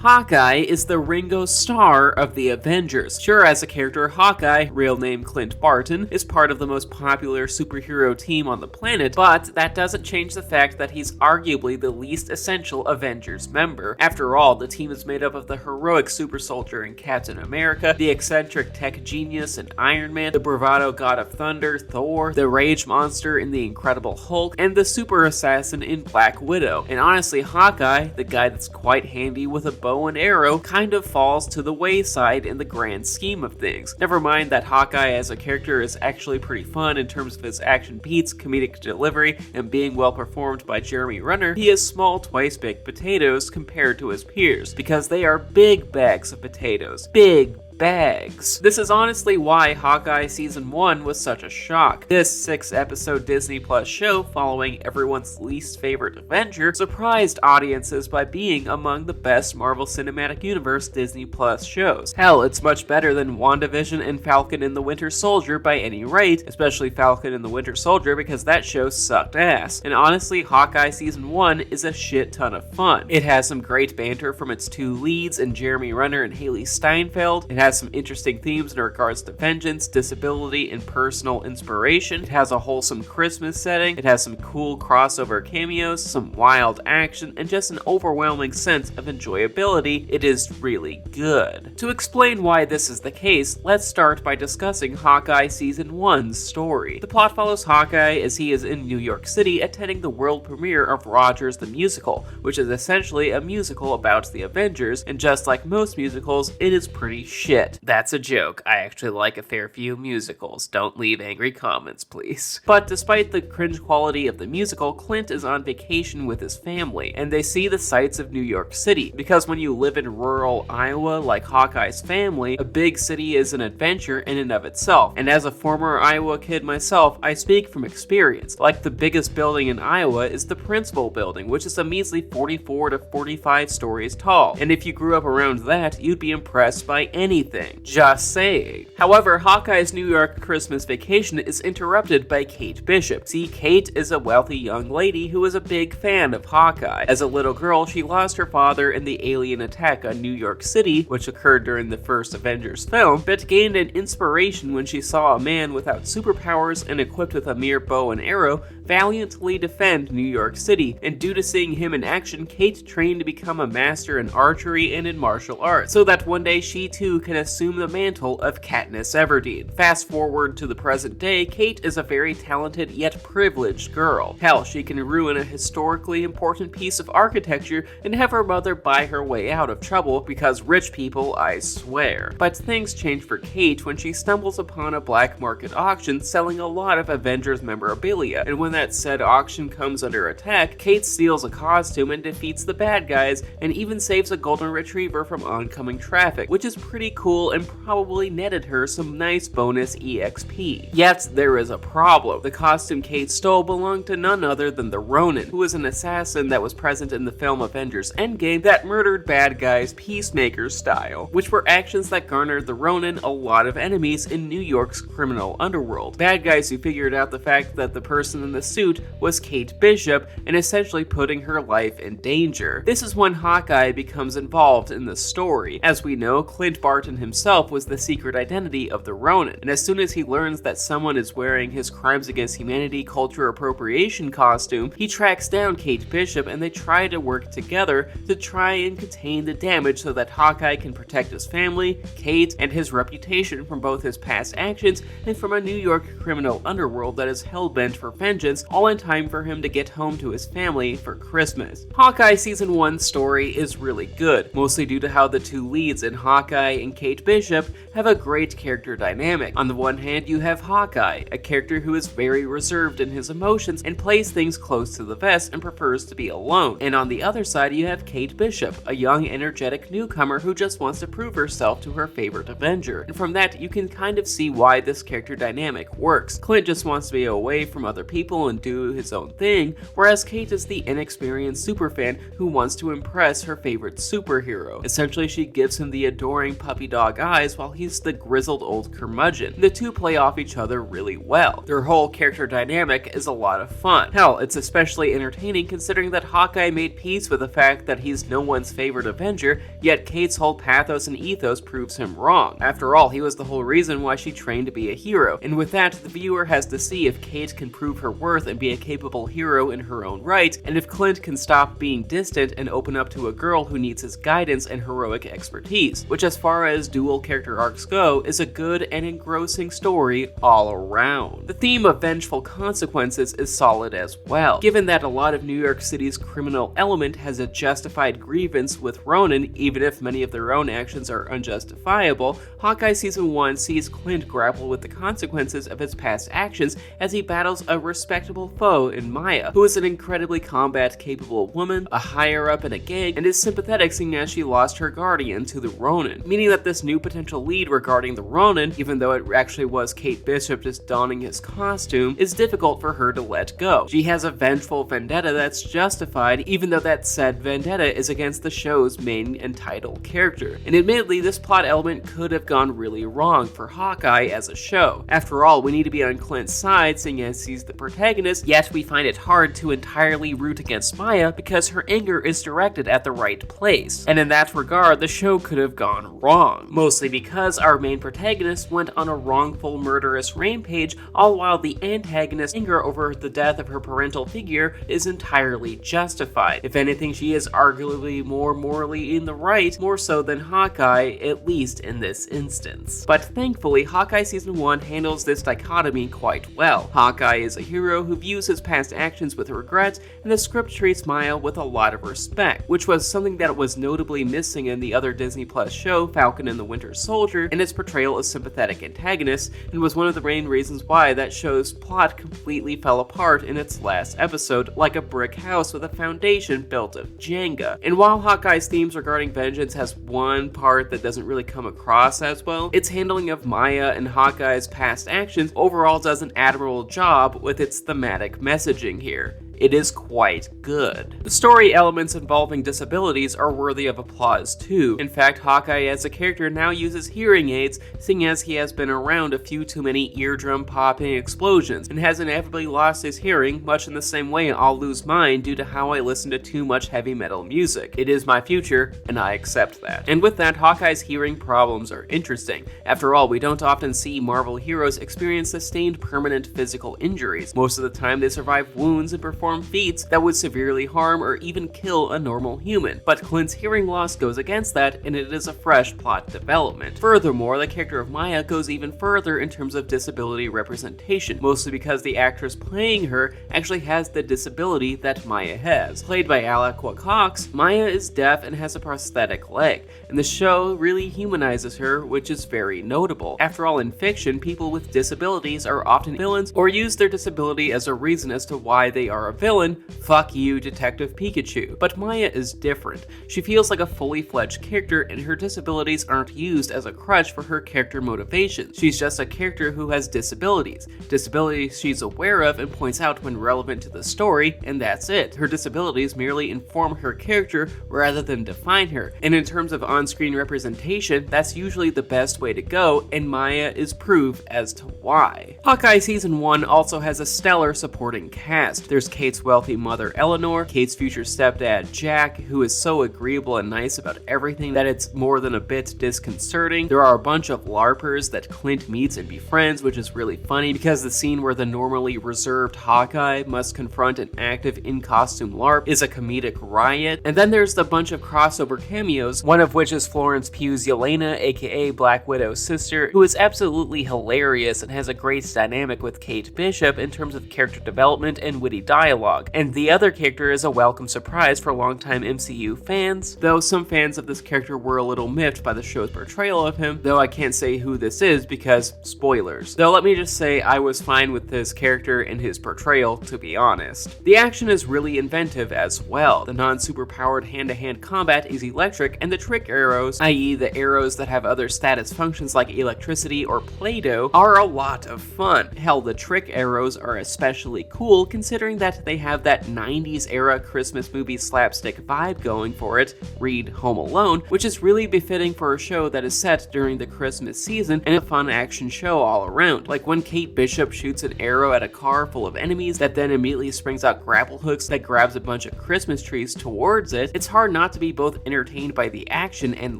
Hawkeye is the Ringo Starr of the Avengers. Sure, as a character, Hawkeye, real name Clint Barton, is part of the most popular superhero team on the planet, but that doesn't change the fact that he's arguably the least essential Avengers member. After all, the team is made up of the heroic super soldier in Captain America, the eccentric tech genius in Iron Man, the bravado god of thunder, Thor, the rage monster in the Incredible Hulk, and the super assassin in Black Widow. And honestly, Hawkeye, the guy that's quite handy with a bow and arrow, kind of falls to the wayside in the grand scheme of things. Never mind that Hawkeye as a character is actually pretty fun in terms of his action beats, comedic delivery, and being well performed by Jeremy Renner. He is small, twice-baked potatoes compared to his peers, because they are big bags of potatoes. Big bags. This is honestly why Hawkeye Season 1 was such a shock. This 6-episode Disney Plus show, following everyone's least favorite Avenger, surprised audiences by being among the best Marvel Cinematic Universe Disney Plus shows. Hell, it's much better than WandaVision and Falcon and the Winter Soldier by any rate, especially Falcon and the Winter Soldier because that show sucked ass. And honestly, Hawkeye Season 1 is a shit ton of fun. It has some great banter from its two leads in Jeremy Renner and Hailee Steinfeld. It has some interesting themes in regards to vengeance, disability, and personal inspiration. It has a wholesome Christmas setting. It has some cool crossover cameos, some wild action, and just an overwhelming sense of enjoyability. It is really good. To explain why this is the case, let's start by discussing Hawkeye Season 1's story. The plot follows Hawkeye as he is in New York City attending the world premiere of Rogers the Musical, which is essentially a musical about the Avengers, and just like most musicals, it is pretty shit. That's a joke. I actually like a fair few musicals. Don't leave angry comments, please. But despite the cringe quality of the musical, Clint is on vacation with his family, and they see the sights of New York City, because when you live in rural Iowa like Hawkeye's family, a big city is an adventure in and of itself. And as a former Iowa kid myself, I speak from experience. Like, the biggest building in Iowa is the Principal Building, which is a measly 44 to 45 stories tall. And if you grew up around that, you'd be impressed by anything. Just saying. However, Hawkeye's New York Christmas vacation is interrupted by Kate Bishop. See, Kate is a wealthy young lady who is a big fan of Hawkeye. As a little girl, she lost her father in the alien attack on New York City, which occurred during the first Avengers film, but gained an inspiration when she saw a man without superpowers and equipped with a mere bow and arrow valiantly defend New York City, and due to seeing him in action, Kate trained to become a master in archery and in martial arts, so that one day she too can assume the mantle of Katniss Everdeen. Fast forward to the present day, Kate is a very talented yet privileged girl. Hell, she can ruin a historically important piece of architecture and have her mother buy her way out of trouble because rich people, I swear. But things change for Kate when she stumbles upon a black market auction selling a lot of Avengers memorabilia, and when that said auction comes under attack, Kate steals a costume and defeats the bad guys, and even saves a golden retriever from oncoming traffic, which is pretty cool and probably netted her some nice bonus EXP. Yet, there is a problem. The costume Kate stole belonged to none other than the Ronin, who was an assassin that was present in the film Avengers Endgame that murdered bad guys Peacemaker style, which were actions that garnered the Ronin a lot of enemies in New York's criminal underworld. Bad guys who figured out the fact that the person in the suit was Kate Bishop and essentially putting her life in danger. This is when Hawkeye becomes involved in the story. As we know, Clint Barton himself was the secret identity of the Ronin, and as soon as he learns that someone is wearing his Crimes Against Humanity culture appropriation costume, he tracks down Kate Bishop and they try to work together to try and contain the damage so that Hawkeye can protect his family, Kate, and his reputation from both his past actions and from a New York criminal underworld that is hell-bent for vengeance, all in time for him to get home to his family for Christmas. Hawkeye Season 1's story is really good, mostly due to how the two leads in Hawkeye and Kate Bishop have a great character dynamic. On the one hand, you have Hawkeye, a character who is very reserved in his emotions and plays things close to the vest and prefers to be alone. And on the other side, you have Kate Bishop, a young, energetic newcomer who just wants to prove herself to her favorite Avenger. And from that, you can kind of see why this character dynamic works. Clint just wants to be away from other people cool and do his own thing, whereas Kate is the inexperienced superfan who wants to impress her favorite superhero. Essentially, she gives him the adoring puppy dog eyes while he's the grizzled old curmudgeon. The two play off each other really well. Their whole character dynamic is a lot of fun. Hell, it's especially entertaining considering that Hawkeye made peace with the fact that he's no one's favorite Avenger, yet Kate's whole pathos and ethos proves him wrong. After all, he was the whole reason why she trained to be a hero, and with that, the viewer has to see if Kate can prove her worth and be a capable hero in her own right, and if Clint can stop being distant and open up to a girl who needs his guidance and heroic expertise, which as far as dual character arcs go, is a good and engrossing story all around. The theme of vengeful consequences is solid as well, given that a lot of New York City's criminal element has a justified grievance with Ronin, even if many of their own actions are unjustifiable. Hawkeye Season 1 sees Clint grapple with the consequences of his past actions as he battles a respectable foe in Maya, who is an incredibly combat-capable woman, a higher-up in a gang, and is sympathetic seeing as she lost her guardian to the Ronin, meaning that this new potential lead regarding the Ronin, even though it actually was Kate Bishop just donning his costume, is difficult for her to let go. She has a vengeful vendetta that's justified, even though that said vendetta is against the show's main and title character. And admittedly, this plot element could have gone really wrong for Hawkeye as a show. After all, we need to be on Clint's side, seeing as he's the protagonist, yet we find it hard to entirely root against Maya because her anger is directed at the right place. And in that regard, the show could have gone wrong, mostly because our main protagonist went on a wrongful murderous rampage, all while the antagonist's anger over the death of her parental figure is entirely justified. If anything, she is arguably more morally in the right, more so than Hawkeye, at least in this instance. But thankfully, Hawkeye Season 1 handles this dichotomy quite well. Hawkeye is a hero who views his past actions with regret, and the script treats Maya with a lot of respect, which was something that was notably missing in the other Disney Plus show, Falcon and the Winter Soldier, and its portrayal of sympathetic antagonists, and was one of the main reasons why that show's plot completely fell apart in its last episode, like a brick house with a foundation built of Jenga. And while Hawkeye's themes regarding vengeance has one part that doesn't really come across as well, its handling of Maya and Hawkeye's past actions overall does an admirable job with its thematic messaging here. It is quite good. The story elements involving disabilities are worthy of applause too. In fact, Hawkeye as a character now uses hearing aids, seeing as he has been around a few too many eardrum popping explosions, and has inevitably lost his hearing, much in the same way I'll lose mine due to how I listen to too much heavy metal music. It is my future, and I accept that. And with that, Hawkeye's hearing problems are interesting. After all, we don't often see Marvel heroes experience sustained permanent physical injuries. Most of the time, they survive wounds and perform feats that would severely harm or even kill a normal human, but Clint's hearing loss goes against that, and it is a fresh plot development. Furthermore, the character of Maya goes even further in terms of disability representation, mostly because the actress playing her actually has the disability that Maya has. Played by Alaqua Cox, Maya is deaf and has a prosthetic leg, and the show really humanizes her, which is very notable. After all, in fiction, people with disabilities are often villains or use their disability as a reason as to why they are a villain. Fuck you, Detective Pikachu. But Maya is different. She feels like a fully fledged character, and her disabilities aren't used as a crutch for her character motivations. She's just a character who has disabilities. Disabilities she's aware of and points out when relevant to the story, and that's it. Her disabilities merely inform her character rather than define her. And in terms of on-screen representation, that's usually the best way to go, and Maya is proof as to why. Hawkeye Season 1 also has a stellar supporting cast. There's Kate's wealthy mother Eleanor, Kate's future stepdad Jack, who is so agreeable and nice about everything that it's more than a bit disconcerting. There are a bunch of LARPers that Clint meets and befriends, which is really funny because the scene where the normally reserved Hawkeye must confront an active in-costume LARP is a comedic riot. And then there's the bunch of crossover cameos, one of which is Florence Pugh's Yelena, aka Black Widow's sister, who is absolutely hilarious and has a great dynamic with Kate Bishop in terms of character development and witty dialogue dialogue. And the other character is a welcome surprise for longtime MCU fans, though some fans of this character were a little miffed by the show's portrayal of him, though I can't say who this is because spoilers. Though let me just say I was fine with this character and his portrayal, to be honest. The action is really inventive as well. The non-superpowered hand-to-hand combat is electric, and the trick arrows, i.e. the arrows that have other status functions like electricity or Play-Doh, are a lot of fun. Hell, the trick arrows are especially cool considering that they have that 90s era Christmas movie slapstick vibe going for it, read Home Alone, which is really befitting for a show that is set during the Christmas season and a fun action show all around. Like when Kate Bishop shoots an arrow at a car full of enemies that then immediately springs out grapple hooks that grabs a bunch of Christmas trees towards it, it's hard not to be both entertained by the action and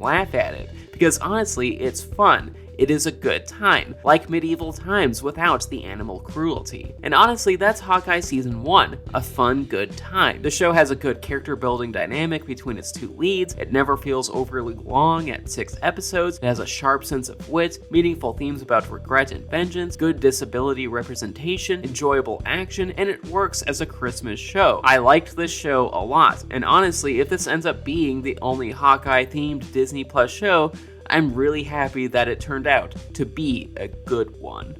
laugh at it, because honestly, it's fun. It is a good time, like medieval times without the animal cruelty. And honestly, that's Hawkeye Season 1, a fun, good time. The show has a good character building dynamic between its two leads, it never feels overly long at 6 episodes, it has a sharp sense of wit, meaningful themes about regret and vengeance, good disability representation, enjoyable action, and it works as a Christmas show. I liked this show a lot, and honestly, if this ends up being the only Hawkeye-themed Disney Plus show, I'm really happy that it turned out to be a good one.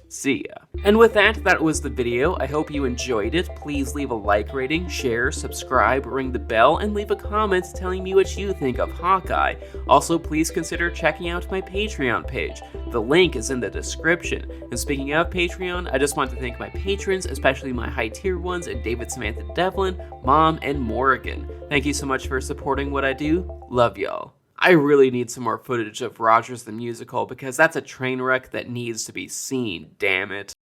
See ya. And with that, that was the video. I hope you enjoyed it. Please leave a like rating, share, subscribe, ring the bell, and leave a comment telling me what you think of Hawkeye. Also, please consider checking out my Patreon page. The link is in the description. And speaking of Patreon, I just want to thank my patrons, especially my high-tier ones, and David, Samantha, Devlin, Mom, and Morgan. Thank you so much for supporting what I do. Love y'all. I really need some more footage of Rogers the Musical because that's a train wreck that needs to be seen, damn it.